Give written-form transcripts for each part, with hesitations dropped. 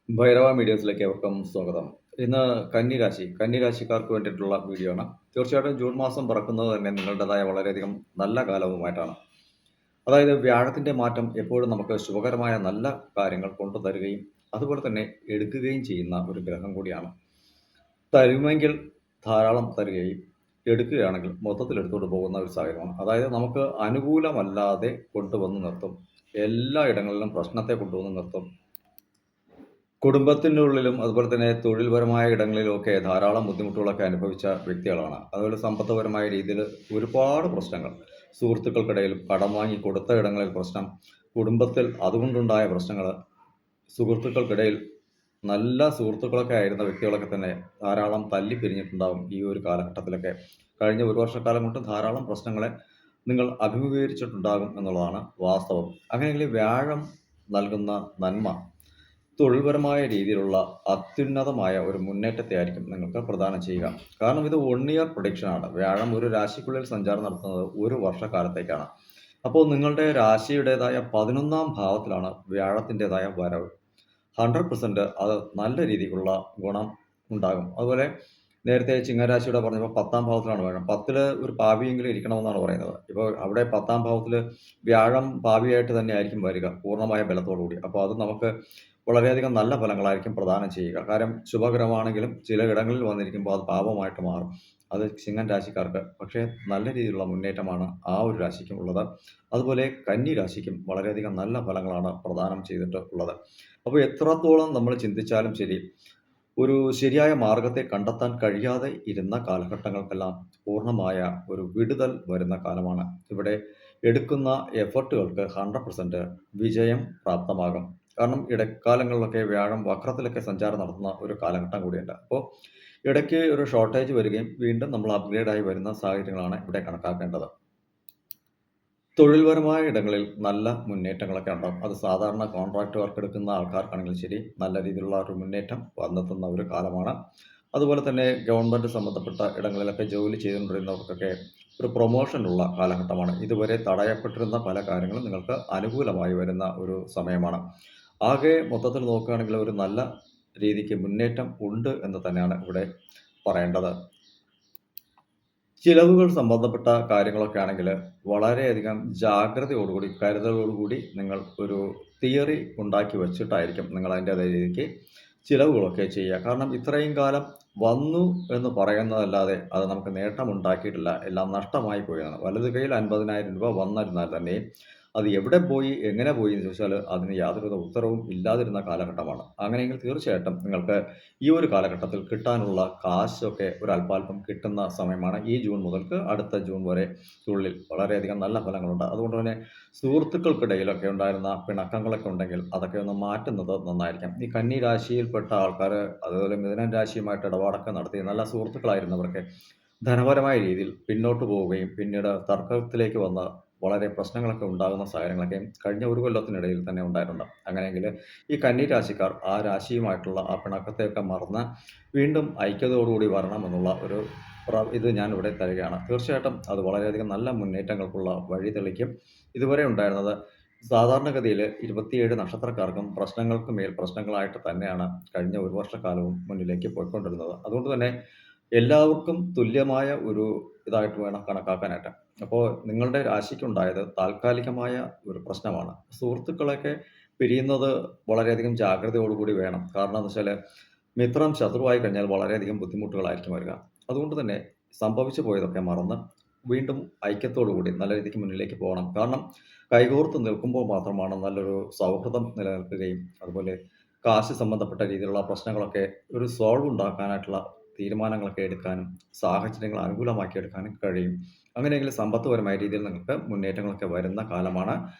ഭൈരവ മീഡിയസിലേക്ക് ഏവർക്കും സ്വാഗതം. ഇന്ന് കന്നി രാശിക്കാർക്ക് വേണ്ടിയിട്ടുള്ള വീഡിയോ ആണ്. തീർച്ചയായിട്ടും ജൂൺ മാസം പിറക്കുന്നത് തന്നെ നിങ്ങളുടേതായ വളരെയധികം നല്ല കാലവുമായിട്ടാണ്. അതായത് വ്യാഴത്തിന്റെ മാറ്റം എപ്പോഴും നമുക്ക് ശുഭകരമായ നല്ല കാര്യങ്ങൾ കൊണ്ടുതരികയും അതുപോലെ തന്നെ എടുക്കുകയും ചെയ്യുന്ന ഒരു ഗ്രഹം കൂടിയാണ്. തരുമെങ്കിൽ ധാരാളം തരികയും എടുക്കുകയാണെങ്കിൽ മൊത്തത്തിൽ എടുത്തുകൊണ്ട് പോകുന്ന ഒരു സാഹചര്യമാണ്. അതായത് നമുക്ക് അനുകൂലമല്ലാതെ കൊണ്ടുവന്ന് നിർത്തും. എല്ലായിടങ്ങളിലും പ്രശ്നത്തെ കൊണ്ടുവന്ന് നിർത്തും. കുടുംബത്തിൻ്റെ ഉള്ളിലും അതുപോലെ തന്നെ തൊഴിൽപരമായ ഇടങ്ങളിലുമൊക്കെ ധാരാളം ബുദ്ധിമുട്ടുകളൊക്കെ അനുഭവിച്ച വ്യക്തികളാണ്. അതുപോലെ സമ്പത്തുപരമായ രീതിയിൽ ഒരുപാട് പ്രശ്നങ്ങൾ. സുഹൃത്തുക്കൾക്കിടയിലും കടം വാങ്ങി കൊടുത്ത ഇടങ്ങളിൽ പ്രശ്നം, കുടുംബത്തിൽ അതുകൊണ്ടുണ്ടായ പ്രശ്നങ്ങൾ, സുഹൃത്തുക്കൾക്കിടയിൽ നല്ല സുഹൃത്തുക്കളൊക്കെ ആയിരുന്ന വ്യക്തികളൊക്കെ തന്നെ ധാരാളം തല്ലിപ്പിരിഞ്ഞിട്ടുണ്ടാവും ഈ ഒരു കാലഘട്ടത്തിലൊക്കെ. കഴിഞ്ഞ ഒരു വർഷക്കാലം കൊണ്ട് ധാരാളം പ്രശ്നങ്ങളെ നിങ്ങൾ അഭിമുഖീകരിച്ചിട്ടുണ്ടാകും എന്നുള്ളതാണ് വാസ്തവം. അങ്ങനെയെങ്കിൽ വ്യാഴം നൽകുന്ന നന്മ തൊഴിൽപരമായ രീതിയിലുള്ള അത്യുന്നതമായ ഒരു മുന്നേറ്റത്തെ ആയിരിക്കും നിങ്ങൾക്ക് പ്രദാനം ചെയ്യുക. കാരണം ഇത് 1 ഇയർ പ്രൊഡിക്ഷൻ ആണ്. വ്യാഴം ഒരു രാശിക്കുള്ളിൽ സഞ്ചാരം നടത്തുന്നത് ഒരു വർഷക്കാലത്തേക്കാണ്. അപ്പോൾ നിങ്ങളുടെ രാശിയുടേതായ 11ാം ഭാവത്തിലാണ് വ്യാഴത്തിൻ്റെതായ വരവ്. 100% അത് നല്ല രീതിക്കുള്ള ഗുണം ഉണ്ടാകും. അതുപോലെ നേരത്തെ ചിങ്ങരാശിയുടെ പറഞ്ഞപ്പോൾ 10ാം ഭാവത്തിലാണ് വ്യാഴം. 10ൽ ഒരു പാപിയെങ്കിലും ഇരിക്കണമെന്നാണ് പറയുന്നത്. ഇപ്പോൾ അവിടെ 10ാം ഭാവത്തിൽ വ്യാഴം പാപിയായിട്ട് തന്നെ ആയിരിക്കും വരിക പൂർണ്ണമായ ബലത്തോടുകൂടി. അപ്പോൾ അത് നമുക്ക് വളരെയധികം നല്ല ഫലങ്ങളായിരിക്കും പ്രദാനം ചെയ്യുക. കാരണം ശുഭകരമാണെങ്കിലും ചില ഇടങ്ങളിൽ വന്നിരിക്കുമ്പോൾ അത് പാപമായിട്ട് മാറും. അത് ചിങ്ങൻ രാശിക്കാർക്ക് പക്ഷേ നല്ല രീതിയിലുള്ള മുന്നേറ്റമാണ് ആ ഒരു രാശിക്കും ഉള്ളത്. അതുപോലെ കന്നി രാശിക്കും വളരെയധികം നല്ല ഫലങ്ങളാണ് പ്രദാനം ചെയ്തിട്ട് ഉള്ളത്. അപ്പോൾ എത്രത്തോളം നമ്മൾ ചിന്തിച്ചാലും ശരി, ഒരു ശരിയായ മാർഗത്തെ കണ്ടെത്താൻ കഴിയാതെ ഇരുന്ന കാലഘട്ടങ്ങൾക്കെല്ലാം പൂർണ്ണമായ ഒരു വിടുതൽ വരുന്ന കാലമാണ്. ഇവിടെ എടുക്കുന്ന എഫർട്ടുകൾക്ക് 100% വിജയം പ്രാപ്തമാകും. കാരണം ഇടക്കാലങ്ങളിലൊക്കെ വ്യാഴം വക്രത്തിലൊക്കെ സഞ്ചാരം നടത്തുന്ന ഒരു കാലഘട്ടം കൂടിയുണ്ട്. അപ്പോൾ ഇടയ്ക്ക് ഒരു ഷോർട്ടേജ് വരികയും വീണ്ടും നമ്മൾ അപ്ഗ്രേഡായി വരുന്ന സാഹചര്യങ്ങളാണ് ഇവിടെ കണക്കാക്കേണ്ടത്. തൊഴിൽപരമായ ഇടങ്ങളിൽ നല്ല മുന്നേറ്റങ്ങളൊക്കെ ഉണ്ടാകും. അത് സാധാരണ കോൺട്രാക്ട് വർക്ക് എടുക്കുന്ന ആൾക്കാർക്കാണെങ്കിലും ശരി, നല്ല രീതിയിലുള്ള ഒരു മുന്നേറ്റം വന്നെത്തുന്ന ഒരു കാലമാണ്. അതുപോലെ തന്നെ ഗവൺമെൻറ് സംബന്ധപ്പെട്ട ഇടങ്ങളിലൊക്കെ ജോലി ചെയ്തുകൊണ്ടിരുന്നവർക്കൊക്കെ ഒരു പ്രൊമോഷനുള്ള കാലഘട്ടമാണ്. ഇതുവരെ തടയപ്പെട്ടിരുന്ന പല കാര്യങ്ങളും നിങ്ങൾക്ക് അനുകൂലമായി വരുന്ന ഒരു സമയമാണ്. ആകെ മൊത്തത്തിൽ നോക്കുകയാണെങ്കിൽ ഒരു നല്ല രീതിക്ക് മുന്നേറ്റം ഉണ്ട് എന്ന് തന്നെയാണ് ഇവിടെ പറയേണ്ടത്. ചിലവുകൾ സംബന്ധപ്പെട്ട കാര്യങ്ങളൊക്കെ ആണെങ്കിൽ വളരെയധികം ജാഗ്രതയോടുകൂടി, കരുതലോടുകൂടി നിങ്ങൾ ഒരു തിയറി ഉണ്ടാക്കി വച്ചിട്ടായിരിക്കും നിങ്ങൾ അതിൻ്റേതായ രീതിക്ക് ചിലവുകളൊക്കെ ചെയ്യുക. കാരണം ഇത്രയും കാലം വന്നു എന്ന് പറയുന്നതല്ലാതെ അത് നമുക്ക് നേട്ടമുണ്ടാക്കിയിട്ടില്ല. എല്ലാം നഷ്ടമായി പോയതാണ്. വലത് കൈയിൽ 50,000 രൂപ വന്നിരുന്നാൽ തന്നെയും അത് എവിടെ പോയി, എങ്ങനെ പോയി എന്ന് ചോദിച്ചാൽ അതിന് യാതൊരുവിധ ഉത്തരവും ഇല്ലാതിരുന്ന കാലഘട്ടമാണ്. അങ്ങനെയെങ്കിൽ തീർച്ചയായിട്ടും നിങ്ങൾക്ക് ഈ ഒരു കാലഘട്ടത്തിൽ കിട്ടാനുള്ള കാശൊക്കെ ഒരു അല്പാൽപ്പം കിട്ടുന്ന സമയമാണ്. ഈ ജൂൺ മുതൽക്ക് അടുത്ത ജൂൺ വരെ ഉള്ളിൽ വളരെയധികം നല്ല ഫലങ്ങളുണ്ട്. അതുകൊണ്ട് തന്നെ സുഹൃത്തുക്കൾക്കിടയിലൊക്കെ ഉണ്ടായിരുന്ന പിണക്കങ്ങളൊക്കെ ഉണ്ടെങ്കിൽ അതൊക്കെ ഒന്ന് മാറ്റുന്നത് നന്നായിരിക്കും. ഈ കന്നി രാശിയിൽപ്പെട്ട ആൾക്കാർ, അതുപോലെ മിഥുനൻ രാശിയുമായിട്ട് ഇടപാടൊക്കെ നടത്തി നല്ല സുഹൃത്തുക്കളായിരുന്നവർക്ക് ധനപരമായ രീതിയിൽ പിന്നോട്ട് പോവുകയും പിന്നീട് തർക്കത്തിലേക്ക് വന്ന് വളരെ പ്രശ്നങ്ങളൊക്കെ ഉണ്ടാകുന്ന സാഹചര്യങ്ങളൊക്കെ കഴിഞ്ഞ ഒരു കൊല്ലത്തിനിടയിൽ തന്നെ ഉണ്ടായിട്ടുണ്ട്. അങ്ങനെയെങ്കിൽ ഈ കന്നി രാശിക്കാർ ആ രാശിയുമായിട്ടുള്ള ആ പിണക്കത്തെയൊക്കെ മറന്ന് വീണ്ടും ഐക്യതയോടുകൂടി വരണമെന്നുള്ള ഒരു ഇത് ഞാനിവിടെ തരികയാണ്. തീർച്ചയായിട്ടും അത് വളരെയധികം നല്ല മുന്നേറ്റങ്ങൾക്കുള്ള വഴി തെളിക്കും. ഇതുവരെ ഉണ്ടായിരുന്നത് സാധാരണഗതിയിൽ 27 നക്ഷത്രക്കാർക്കും പ്രശ്നങ്ങൾക്ക് മേൽ പ്രശ്നങ്ങളായിട്ട് തന്നെയാണ് കഴിഞ്ഞ ഒരു വർഷക്കാലവും മുന്നിലേക്ക് പോയിക്കൊണ്ടിരുന്നത്. അതുകൊണ്ട് തന്നെ എല്ലാവർക്കും തുല്യമായ ഒരു ഇതായിട്ട് വേണം കണക്കാക്കാനായിട്ട്. അപ്പോൾ നിങ്ങളുടെ രാശിക്കുണ്ടായത് താൽക്കാലികമായ ഒരു പ്രശ്നമാണ്. സുഹൃത്തുക്കളൊക്കെ പിരിയുന്നത് വളരെയധികം ജാഗ്രതയോടുകൂടി വേണം. കാരണം എന്ന് വെച്ചാൽ മിത്രം ശത്രുവായി കഴിഞ്ഞാൽ വളരെയധികം ബുദ്ധിമുട്ടുകളായിരിക്കും വരിക. അതുകൊണ്ട് തന്നെ സംഭവിച്ചു പോയതൊക്കെ മറന്ന് വീണ്ടും ഐക്യത്തോടുകൂടി നല്ല രീതിക്ക് മുന്നിലേക്ക് പോകണം. കാരണം കൈകോർത്ത് നിൽക്കുമ്പോൾ മാത്രമാണ് നല്ലൊരു സൗഹൃദം നിലനിൽക്കുകയും അതുപോലെ കാശ് സംബന്ധപ്പെട്ട രീതിയിലുള്ള പ്രശ്നങ്ങളൊക്കെ ഒരു സോൾവ് ഉണ്ടാക്കാനായിട്ടുള്ള തീരുമാനങ്ങളൊക്കെ എടുക്കാനും സാഹചര്യങ്ങൾ അനുകൂലമാക്കി എടുക്കാനും കഴിയും. അങ്ങനെയെങ്കിൽ സമ്പത്തുപരമായ രീതിയിൽ നിങ്ങൾക്ക് മുന്നേറ്റങ്ങളൊക്കെ വരുന്ന കാലമാണ്.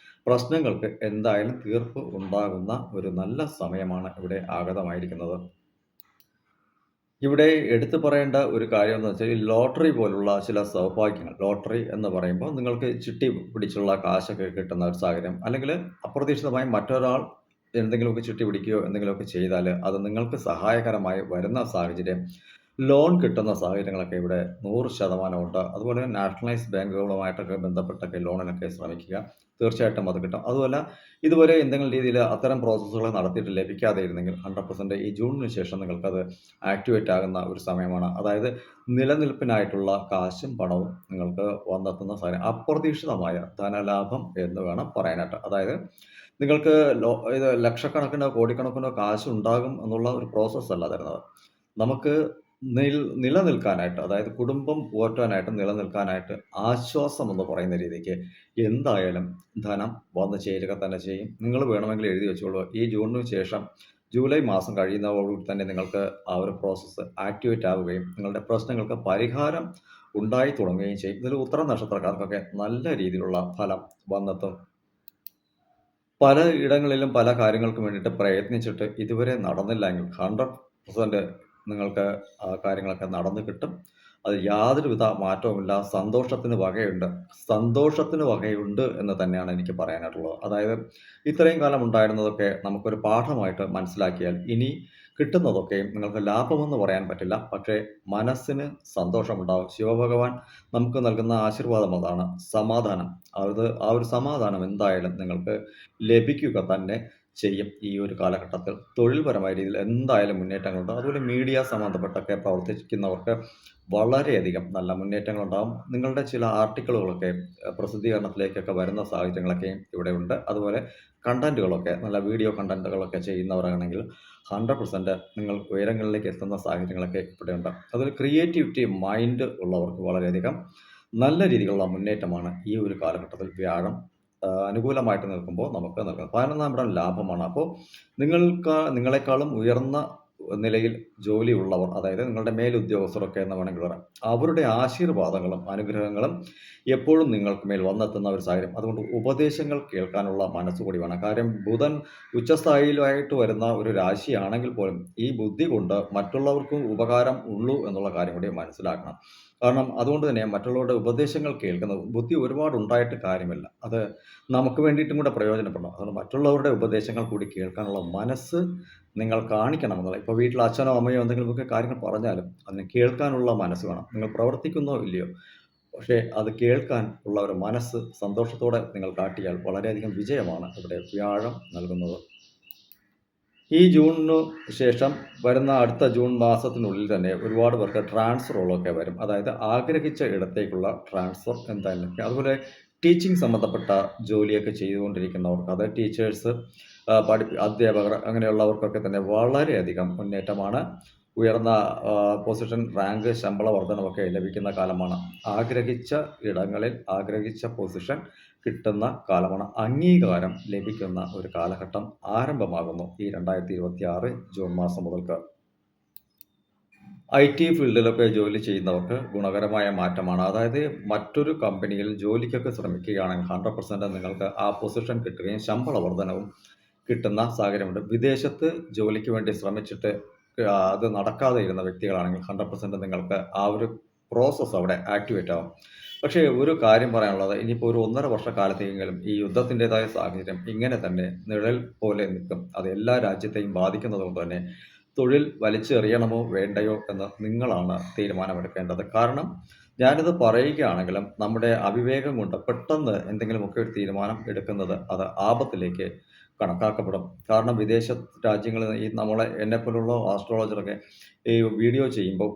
പ്രശ്നങ്ങൾക്ക് എന്തായാലും തീർപ്പ് ഉണ്ടാകുന്ന ഒരു നല്ല സമയമാണ് ഇവിടെ ആഗതമായിരിക്കുന്നത്. ഇവിടെ എടുത്തു പറയേണ്ട ഒരു കാര്യം എന്ന് വെച്ചാൽ, ഈ ലോട്ടറി പോലുള്ള ചില സൗഭാഗ്യങ്ങൾ, ലോട്ടറി എന്ന് പറയുമ്പോൾ നിങ്ങൾക്ക് ചിട്ടി പിടിച്ചുള്ള കാശൊക്കെ കിട്ടുന്ന ഒരു സാഹചര്യം, അല്ലെങ്കിൽ അപ്രതീക്ഷിതമായി മറ്റൊരാൾ എന്തെങ്കിലുമൊക്കെ ചിട്ടി പിടിക്കുകയോ എന്തെങ്കിലുമൊക്കെ ചെയ്താൽ അത് നിങ്ങൾക്ക് സഹായകരമായി വരുന്ന സാഹചര്യം, ലോൺ കിട്ടുന്ന സാഹചര്യങ്ങളൊക്കെ ഇവിടെ 100% ഉണ്ട്. അതുപോലെ നാഷണലൈസ്ഡ് ബാങ്കുകളുമായിട്ടൊക്കെ ബന്ധപ്പെട്ടൊക്കെ ലോണിനൊക്കെ ശ്രമിക്കുക. തീർച്ചയായിട്ടും അത് കിട്ടും. അതുമല്ല ഇതുവരെ എന്തെങ്കിലും രീതിയിൽ അത്തരം പ്രോസസ്സുകൾ നടത്തിയിട്ട് ലഭിക്കാതെ ഇരുന്നെങ്കിൽ 100% ഈ ജൂണിന് ശേഷം നിങ്ങൾക്കത് ആക്ടിവേറ്റ് ആകുന്ന ഒരു സമയമാണ്. അതായത് നിലനിൽപ്പിനായിട്ടുള്ള കാശും പണവും നിങ്ങൾക്ക് വന്നെത്തുന്ന സാഹചര്യം. അപ്രതീക്ഷിതമായ ധനലാഭം എന്ന് വേണം പറയാനായിട്ട്. അതായത് നിങ്ങൾക്ക് ഇത് ലക്ഷക്കണക്കിനോ കോടിക്കണക്കിനോ കാശുണ്ടാകും എന്നുള്ള ഒരു പ്രോസസ്സ് അല്ല തരുന്നത്. നമുക്ക് നിലനിൽക്കാനായിട്ട്, അതായത് കുടുംബം പോറ്റാനായിട്ട്, നിലനിൽക്കാനായിട്ട് ആശ്വാസം എന്ന് പറയുന്ന രീതിക്ക് എന്തായാലും ധനം വന്നു ചേരുക തന്നെ ചെയ്യും. നിങ്ങൾ വേണമെങ്കിൽ എഴുതി വെച്ചോളൂ. ഈ ജൂണിന് ശേഷം ജൂലൈ മാസം കഴിയുന്നതോടുകൂടി തന്നെ നിങ്ങൾക്ക് ആ ഒരു പ്രോസസ്സ് ആക്ടിവേറ്റ് ആവുകയും നിങ്ങളുടെ പ്രശ്നങ്ങൾക്ക് പരിഹാരം ഉണ്ടായി തുടങ്ങുകയും ചെയ്യും. ഇതിൽ ഉത്തര നക്ഷത്രക്കാർക്കൊക്കെ നല്ല രീതിയിലുള്ള ഫലം വന്നെത്തും. പല ഇടങ്ങളിലും പല കാര്യങ്ങൾക്കും വേണ്ടിയിട്ട് പ്രയത്നിച്ചിട്ട് ഇതുവരെ നടന്നില്ല എങ്കിൽ 100% നിങ്ങൾക്ക് ആ കാര്യങ്ങളൊക്കെ നടന്നു കിട്ടും. അത് യാതൊരുവിധ മാറ്റവുമില്ല. സന്തോഷത്തിന് വകയുണ്ട് എന്ന് തന്നെയാണ് എനിക്ക് പറയാനായിട്ടുള്ളത്. അതായത് ഇത്രയും കാലം ഉണ്ടായിരുന്നതൊക്കെ നമുക്കൊരു പാഠമായിട്ട് മനസ്സിലാക്കിയാൽ ഇനി കിട്ടുന്നതൊക്കെയും നിങ്ങൾക്ക് ലാഭമെന്ന് പറയാൻ പറ്റില്ല. പക്ഷേ മനസ്സിന് സന്തോഷമുണ്ടാവും. ശിവഭഗവാൻ നമുക്ക് നൽകുന്ന ആശീർവാദം അതാണ്. സമാധാനം. ആ ഒരു സമാധാനം എന്തായാലും നിങ്ങൾക്ക് ലഭിക്കുക തന്നെ ചെയ്യും ഈ ഒരു കാലഘട്ടത്തിൽ. തൊഴിൽപരമായ രീതിയിൽ എന്തായാലും മുന്നേറ്റങ്ങളുണ്ട്. അതുപോലെ മീഡിയ സംബന്ധപ്പെട്ടൊക്കെ പ്രവർത്തിക്കുന്നവർക്ക് വളരെയധികം നല്ല മുന്നേറ്റങ്ങളുണ്ടാവും. നിങ്ങളുടെ ചില ആർട്ടിക്കിളുകളൊക്കെ പ്രസിദ്ധീകരണത്തിലേക്കൊക്കെ വരുന്ന സാഹചര്യങ്ങളൊക്കെയും ഇവിടെയുണ്ട്. അതുപോലെ കണ്ടന്റുകളൊക്കെ നല്ല വീഡിയോ കണ്ടന്റുകളൊക്കെ ചെയ്യുന്നവരാണെങ്കിൽ 100% നിങ്ങൾ ഉയരങ്ങളിലേക്ക് എത്തുന്ന സാഹചര്യങ്ങളൊക്കെ ഇവിടെയുണ്ട്. അതുപോലെ ക്രിയേറ്റിവിറ്റി മൈൻഡ് ഉള്ളവർക്ക് വളരെയധികം നല്ല രീതിയിലുള്ള മുന്നേറ്റമാണ് ഈ ഒരു കാലഘട്ടത്തിൽ വ്യാഴം അനുകൂലമായിട്ട് നിൽക്കുമ്പോൾ നമുക്ക് നൽകുന്നത്. 11-ാം ഇടം ലാഭമാണ്. അപ്പോൾ നിങ്ങളെക്കാളും ഉയർന്ന നിലയിൽ ജോലിയുള്ളവർ, അതായത് നിങ്ങളുടെ മേലുദ്യോഗസ്ഥരൊക്കെ എന്ന് വേണമെങ്കിൽ പറയാം, അവരുടെ ആശീർവാദങ്ങളും അനുഗ്രഹങ്ങളും എപ്പോഴും നിങ്ങൾക്ക് മേൽ വന്നെത്തുന്ന ഒരു സാഹചര്യം. അതുകൊണ്ട് ഉപദേശങ്ങൾ കേൾക്കാനുള്ള മനസ്സുകൂടി വേണം. കാര്യം ബുധൻ ഉച്ചസ്ഥായിയിലായിട്ട് വരുന്ന ഒരു രാശിയാണെങ്കിൽ പോലും ഈ ബുദ്ധി കൊണ്ട് മറ്റുള്ളവർക്കും ഉപകാരം ഉള്ളൂ എന്നുള്ള കാര്യം കൂടി മനസ്സിലാക്കണം. കാരണം അതുകൊണ്ട് തന്നെ മറ്റുള്ളവരുടെ ഉപദേശങ്ങൾ കേൾക്കുന്നത്, ബുദ്ധി ഒരുപാട് ഉണ്ടായിട്ട് കാര്യമില്ല. അത് നമുക്ക് വേണ്ടിയിട്ടും കൂടെ പ്രയോജനപ്പെടണം. അതുകൊണ്ട് മറ്റുള്ളവരുടെ ഉപദേശങ്ങൾ കൂടി കേൾക്കാനുള്ള മനസ്സ് നിങ്ങൾ കാണിക്കണമെന്നുള്ളത്. ഇപ്പോൾ വീട്ടിൽ അച്ഛനോ അമ്മയോ എന്തെങ്കിലുമൊക്കെ കാര്യങ്ങൾ പറഞ്ഞാലും അതിനെ കേൾക്കാനുള്ള മനസ്സ് വേണം. നിങ്ങൾ പ്രവർത്തിക്കുന്നോ ഇല്ലയോ, പക്ഷേ അത് കേൾക്കാൻ ഉള്ള ഒരു മനസ്സ് സന്തോഷത്തോടെ നിങ്ങൾ കാട്ടിയാൽ വളരെയധികം വിജയമാണ് ഇവിടെ വ്യാഴം നൽകുന്നത്. ഈ ജൂണിനു ശേഷം വരുന്ന അടുത്ത ജൂൺ മാസത്തിനുള്ളിൽ തന്നെ ഒരുപാട് പേർക്ക് ട്രാൻസ്ഫറുകളൊക്കെ വരും. അതായത് ആഗ്രഹിച്ച ഇടത്തേക്കുള്ള ട്രാൻസ്ഫർ എന്തായാലും. അതുപോലെ ടീച്ചിങ് സംബന്ധപ്പെട്ട ജോലിയൊക്കെ ചെയ്തുകൊണ്ടിരിക്കുന്നവർക്ക്, അതായത് ടീച്ചേഴ്സ്, അധ്യാപകർ അങ്ങനെയുള്ളവർക്കൊക്കെ തന്നെ വളരെയധികം മുന്നേറ്റമാണ്. ഉയർന്ന പൊസിഷൻ, റാങ്ക്, ശമ്പള വർധനവൊക്കെ ലഭിക്കുന്ന കാലമാണ്. ആഗ്രഹിച്ച ഇടങ്ങളിൽ ആഗ്രഹിച്ച പൊസിഷൻ കിട്ടുന്ന കാലമാണ്. അംഗീകാരം ലഭിക്കുന്ന ഒരു കാലഘട്ടം ആരംഭമാകുന്നു ഈ 2026 ജൂൺ മാസം മുതൽക്ക്. IT ഫീൽഡിലൊക്കെ ജോലി ചെയ്യുന്നവർക്ക് ഗുണകരമായ മാറ്റമാണ്. അതായത് മറ്റൊരു കമ്പനിയിൽ ജോലിക്കൊക്കെ ശ്രമിക്കുകയാണെങ്കിൽ 100% നിങ്ങൾക്ക് ആ പൊസിഷൻ കിട്ടുകയും ശമ്പള വർധനവും കിട്ടുന്ന സാഹചര്യമുണ്ട്. വിദേശത്ത് ജോലിക്ക് വേണ്ടി ശ്രമിച്ചിട്ട് അത് നടക്കാതെ ഇരുന്ന വ്യക്തികളാണെങ്കിൽ 100% നിങ്ങൾക്ക് ആ ഒരു പ്രോസസ്സ് അവിടെ ആക്ടിവേറ്റ് ആവും. പക്ഷേ ഒരു കാര്യം പറയാനുള്ളത്, ഇനിയിപ്പോൾ ഒരു 1.5 വർഷക്കാലത്തേക്കെങ്കിലും ഈ യുദ്ധത്തിൻ്റെതായ സാഹചര്യം ഇങ്ങനെ തന്നെ നിഴൽ പോലെ നിൽക്കും. അത് എല്ലാ രാജ്യത്തെയും ബാധിക്കുന്നത് കൊണ്ട് തന്നെ തൊഴിൽ വലിച്ചെറിയണമോ വേണ്ടയോ എന്ന് നിങ്ങളാണ് തീരുമാനമെടുക്കേണ്ടത്. കാരണം ഞാനിത് പറയുകയാണെങ്കിലും നമ്മുടെ അവിവേകം കൊണ്ട് പെട്ടെന്ന് എന്തെങ്കിലുമൊക്കെ ഒരു തീരുമാനം എടുക്കുന്നത് അത് ആപത്തിലേക്ക് കണക്കാക്കപ്പെടും. കാരണം വിദേശ രാജ്യങ്ങളിൽ ഈ എന്നെപ്പോലുള്ള ആസ്ട്രോളജറൊക്കെ ഈ വീഡിയോ ചെയ്യുമ്പോൾ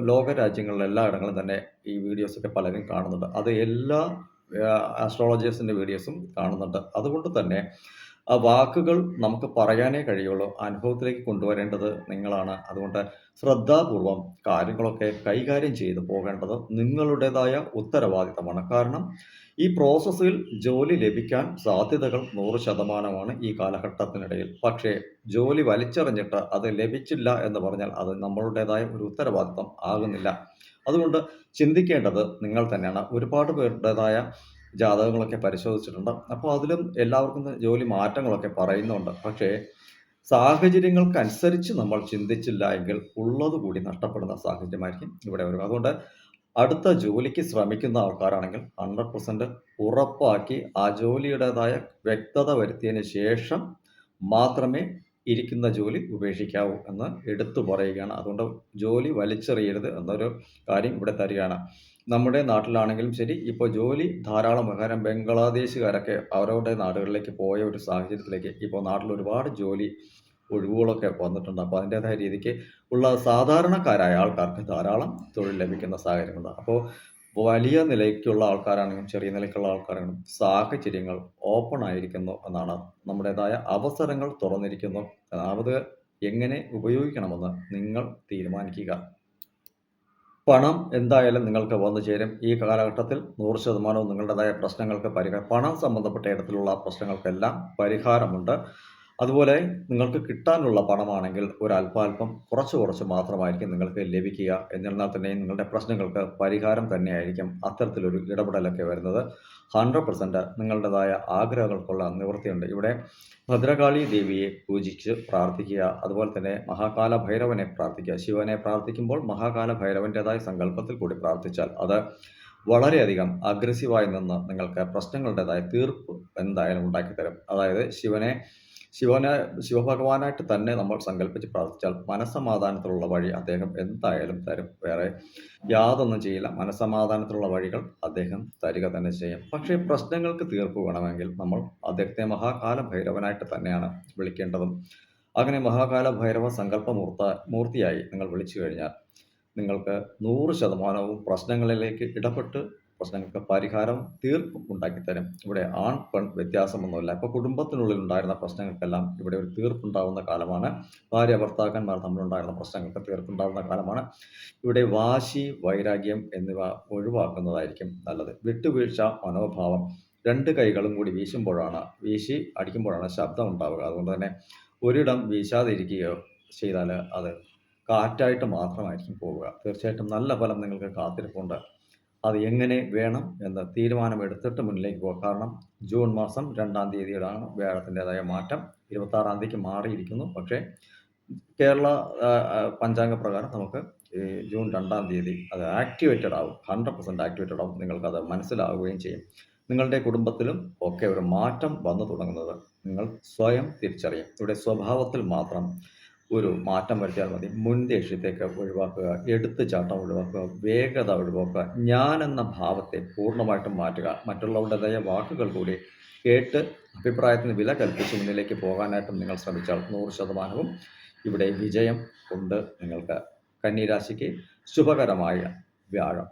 ലോക രാജ്യങ്ങളിലെ എല്ലായിടങ്ങളും തന്നെ ഈ വീഡിയോസൊക്കെ പലരും കാണുന്നുണ്ട്. അത് എല്ലാ ആസ്ട്രോളജേഴ്സിൻ്റെ വീഡിയോസും കാണുന്നുണ്ട്. അതുകൊണ്ട് തന്നെ ആ വാക്കുകൾ നമുക്ക് പറയാനേ കഴിയുള്ളൂ. അനുഭവത്തിലേക്ക് കൊണ്ടുവരേണ്ടത് നിങ്ങളാണ്. അതുകൊണ്ട് ശ്രദ്ധാപൂർവം കാര്യങ്ങളൊക്കെ കൈകാര്യം ചെയ്ത് പോകേണ്ടത് നിങ്ങളുടേതായ ഉത്തരവാദിത്തമാണ്. കാരണം ഈ പ്രോസസ്സിൽ ജോലി ലഭിക്കാൻ സാധ്യതകൾ 100% ഈ കാലഘട്ടത്തിനിടയിൽ. പക്ഷേ ജോലി വലിച്ചെറിഞ്ഞിട്ട് അത് ലഭിച്ചില്ല എന്ന് പറഞ്ഞാൽ അത് നമ്മളുടേതായ ഒരു ഉത്തരവാദിത്തം ആകുന്നില്ല. അതുകൊണ്ട് ചിന്തിക്കേണ്ടത് നിങ്ങൾ തന്നെയാണ്. ഒരുപാട് പേരുടേതായ ജാതകങ്ങളൊക്കെ പരിശോധിച്ചിട്ടുണ്ട്. അപ്പോൾ അതിലും എല്ലാവർക്കും ജോലി മാറ്റങ്ങളൊക്കെ പറയുന്നുണ്ട്. പക്ഷേ സാഹചര്യങ്ങൾക്കനുസരിച്ച് നമ്മൾ ചിന്തിച്ചില്ല എങ്കിൽ ഉള്ളത് കൂടി നഷ്ടപ്പെടുന്ന സാഹചര്യമായിരിക്കും ഇവിടെ വരിക. അതുകൊണ്ട് അടുത്ത ജോലിക്ക് ശ്രമിക്കുന്ന ആൾക്കാരാണെങ്കിൽ 100% ഉറപ്പാക്കി ആ ജോലിയുടേതായ വ്യക്തത വരുത്തിയതിന് ശേഷം മാത്രമേ ഇരിക്കുന്ന ജോലി ഉപേക്ഷിക്കാവൂ എന്ന് എടുത്തു പറയുകയാണ്. അതുകൊണ്ട് ജോലി വലിച്ചെറിയരുത് എന്നൊരു കാര്യം ഇവിടെ തരികയാണ്. നമ്മുടെ നാട്ടിലാണെങ്കിലും ശരി, ഇപ്പോൾ ജോലി ധാരാളം കാരണം ബംഗ്ലാദേശുകാരൊക്കെ അവരവരുടെ നാടുകളിലേക്ക് പോയ ഒരു സാഹചര്യത്തിലേക്ക് ഇപ്പോൾ നാട്ടിൽ ഒരുപാട് ജോലി ഒഴിവുകളൊക്കെ വന്നിട്ടുണ്ട്. അപ്പോൾ അതിൻ്റേതായ രീതിക്ക് ഉള്ള സാധാരണക്കാരായ ആൾക്കാർക്ക് ധാരാളം തൊഴിൽ ലഭിക്കുന്ന സാഹചര്യമുണ്ട്. അപ്പോൾ വലിയ നിലയ്ക്കുള്ള ആൾക്കാരാണെങ്കിലും ചെറിയ നിലയ്ക്കുള്ള ആൾക്കാരാണെങ്കിലും സാഹചര്യങ്ങൾ ഓപ്പൺ ആയിരിക്കുന്നു എന്നാണ്. നമ്മുടേതായ അവസരങ്ങൾ തുറന്നിരിക്കുന്നു. അത് എങ്ങനെ ഉപയോഗിക്കണമെന്ന് നിങ്ങൾ തീരുമാനിക്കുക. പണം എന്തായാലും നിങ്ങൾക്ക് വന്നു ചേരും. ഈ കാലഘട്ടത്തിൽ 100% നിങ്ങളുടേതായ പ്രശ്നങ്ങൾക്ക് പണം സംബന്ധപ്പെട്ട ഇടത്തിലുള്ള പ്രശ്നങ്ങൾക്കെല്ലാം പരിഹാരമുണ്ട്. അതുപോലെ നിങ്ങൾക്ക് കിട്ടാനുള്ള പണമാണെങ്കിൽ ഒരല്പാൽപം കുറച്ച് മാത്രമായിരിക്കും നിങ്ങൾക്ക് ലഭിക്കുക. എന്നിരുന്നാൽ തന്നെയും നിങ്ങളുടെ പ്രശ്നങ്ങൾക്ക് പരിഹാരം തന്നെയായിരിക്കും അത്തരത്തിലൊരു ഇടപെടലൊക്കെ വരുന്നത്. 100% നിങ്ങളുടേതായ ആഗ്രഹങ്ങൾക്കുള്ള നിവൃത്തിയുണ്ട്. ഇവിടെ ഭദ്രകാളി ദേവിയെ പൂജിച്ച് പ്രാർത്ഥിക്കുക. അതുപോലെ തന്നെ മഹാകാല ഭൈരവനെ പ്രാർത്ഥിക്കുക. ശിവനെ പ്രാർത്ഥിക്കുമ്പോൾ മഹാകാല ഭൈരവൻ്റേതായ സങ്കല്പത്തിൽ കൂടി പ്രാർത്ഥിച്ചാൽ അത് വളരെയധികം അഗ്രസീവായി നിന്ന് നിങ്ങൾക്ക് പ്രശ്നങ്ങളുടേതായ തീർപ്പ് എന്തായാലും ഉണ്ടാക്കിത്തരും. അതായത് ശിവഭഗവാനായിട്ട് തന്നെ നമ്മൾ സങ്കല്പിച്ച് പ്രാർത്ഥിച്ചാൽ മനസ്സമാധാനത്തിലുള്ള വഴി അദ്ദേഹം എന്തായാലും തരും. വേറെ യാതൊന്നും ചെയ്യില്ല. മനസ്സമാധാനത്തിലുള്ള വഴികൾ അദ്ദേഹം തരിക തന്നെ ചെയ്യും. പക്ഷേ പ്രശ്നങ്ങൾക്ക് തീർപ്പ് വേണമെങ്കിൽ നമ്മൾ അദ്ദേഹത്തെ മഹാകാല ഭൈരവനായിട്ട് തന്നെയാണ് വിളിക്കേണ്ടതും. അങ്ങനെ മഹാകാല ഭൈരവ മൂർത്തിയായി നിങ്ങൾ വിളിച്ചു കഴിഞ്ഞാൽ നിങ്ങൾക്ക് 100% പ്രശ്നങ്ങളിലേക്ക് ഇടപെട്ട് പ്രശ്നങ്ങൾക്ക് പരിഹാരം തീർപ്പും ഉണ്ടാക്കിത്തരും. ഇവിടെ ആൺ പെൺ വ്യത്യാസമൊന്നുമില്ല. ഇപ്പോൾ കുടുംബത്തിനുള്ളിൽ ഉണ്ടായിരുന്ന പ്രശ്നങ്ങൾക്കെല്ലാം ഇവിടെ ഒരു തീർപ്പുണ്ടാവുന്ന കാലമാണ്. ഭാര്യ ഭർത്താക്കന്മാർ തമ്മിലുണ്ടായിരുന്ന പ്രശ്നങ്ങൾക്ക് തീർപ്പുണ്ടാവുന്ന കാലമാണ്. ഇവിടെ വാശി, വൈരാഗ്യം എന്നിവ ഒഴിവാക്കുന്നതായിരിക്കും നല്ലത്. വിട്ടുവീഴ്ച മനോഭാവം 2 കൈകളും കൂടി വീശി അടിക്കുമ്പോഴാണ് ശബ്ദം ഉണ്ടാവുക. അതുകൊണ്ട് തന്നെ ഒരിടം വീശാതെ ഇരിക്കുകയോ ചെയ്താൽ അത് കാറ്റായിട്ട് മാത്രമായിരിക്കും പോവുക. തീർച്ചയായിട്ടും നല്ല ഫലം നിങ്ങൾക്ക് കാത്തിരിപ്പുണ്ട്. അത് എങ്ങനെ വേണം എന്ന് തീരുമാനമെടുത്തിട്ട് മുന്നിലേക്ക് പോകുക. കാരണം ജൂൺ മാസം 2-ാം തീയതിയിലാണ് വ്യാഴത്തിൻ്റെതായ മാറ്റം. 26-ാം തീയതിക്ക് മാറിയിരിക്കുന്നു. പക്ഷേ കേരള പഞ്ചാംഗ പ്രകാരം നമുക്ക് ഈ ജൂൺ 2-ാം തീയതി അത് ആക്ടിവേറ്റഡ് ആവും. 100% ആക്ടിവേറ്റഡ് ആവും. നിങ്ങൾക്കത് മനസ്സിലാവുകയും ചെയ്യും. നിങ്ങളുടെ കുടുംബത്തിലും ഒക്കെ ഒരു മാറ്റം വന്നു തുടങ്ങുന്നത് നിങ്ങൾ സ്വയം തിരിച്ചറിയും. ഇവിടെ സ്വഭാവത്തിൽ മാത്രം ഒരു മാറ്റം വരുത്തിയാൽ മതി. മുൻദേഷ്യത്തേക്ക് ഒഴിവാക്കുക, എടുത്തുചാട്ടം ഒഴിവാക്കുക, വേഗത ഒഴിവാക്കുക, ഞാൻ എന്ന ഭാവത്തെ പൂർണ്ണമായിട്ടും മാറ്റുക. മറ്റുള്ളവരുടേതായ വാക്കുകൾ കൂടി കേട്ട് അഭിപ്രായത്തിന് വില കൽപ്പിച്ച് മുന്നിലേക്ക് പോകാനായിട്ടും നിങ്ങൾ ശ്രമിച്ചാൽ 100% ഇവിടെ വിജയം ഉണ്ട് നിങ്ങൾക്ക്. കന്നി രാശിക്ക് ശുഭകരമായ വ്യാഴം.